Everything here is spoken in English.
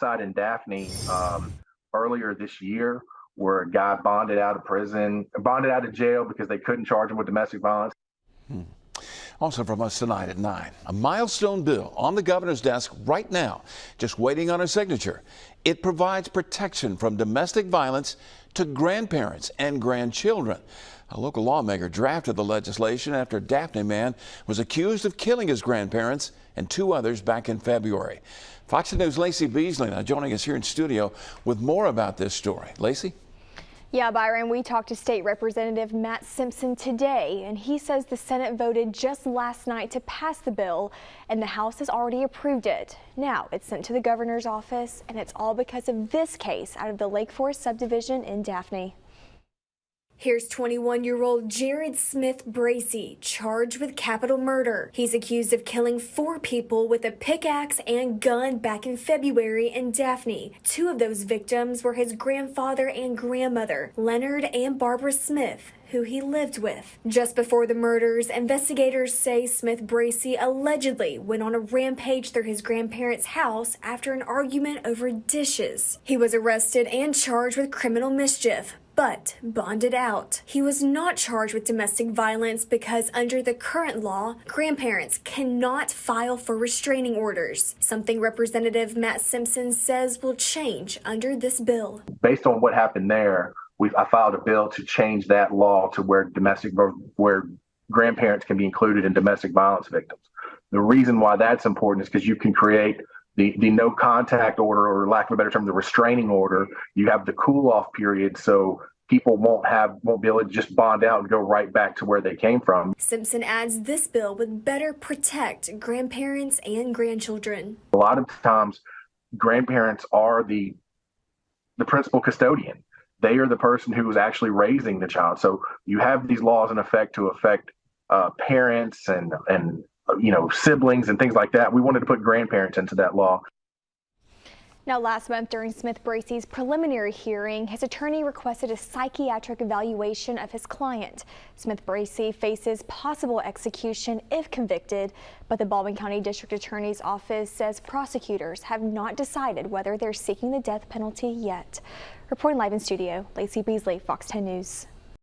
homicide in Daphne earlier this year, where a guy bonded out of jail because they couldn't charge him with domestic violence. Also from us tonight at 9, a milestone bill on the governor's desk right now, just waiting on her signature. It provides protection from domestic violence to grandparents and grandchildren. A local lawmaker drafted the legislation after a Daphne man was accused of killing his grandparents and 2 others back in February. Fox News' Lacey Beasley now joining us here in studio with more about this story. Lacey? Yeah, Byron, we talked to State Representative Matt Simpson today, and he says the Senate voted just last night to pass the bill, and the House has already approved it. Now it's sent to the governor's office, and it's all because of this case out of the Lake Forest subdivision in Daphne. Here's 21-year-old Jared Smith Bracey, charged with capital murder. He's accused of killing 4 people with a pickaxe and gun back in February in Daphne. 2 of those victims were his grandfather and grandmother, Leonard and Barbara Smith, who he lived with. Just before the murders, investigators say Smith Bracey allegedly went on a rampage through his grandparents' house after an argument over dishes. He was arrested and charged with criminal mischief, but bonded out. He was not charged with domestic violence because under the current law, grandparents cannot file for restraining orders, something Representative Matt Simpson says will change under this bill. Based on what happened there, I filed a bill to change that law to where grandparents can be included in domestic violence victims. The reason why that's important is because you can create the no contact order, or lack of a better term, the restraining order. You have the cool off period, so people won't be able to just bond out and go right back to where they came from. Simpson adds this bill would better protect grandparents and grandchildren. A lot of times, grandparents are the principal custodian. They are the person who is actually raising the child. So you have these laws in effect to affect parents and siblings and things like that. We wanted to put grandparents into that law. Now, last month during Smith Bracey's preliminary hearing, his attorney requested a psychiatric evaluation of his client. Smith Bracey faces possible execution if convicted, but the Baldwin County District Attorney's Office says prosecutors have not decided whether they're seeking the death penalty yet. Reporting live in studio, Lacey Beasley, Fox 10 News.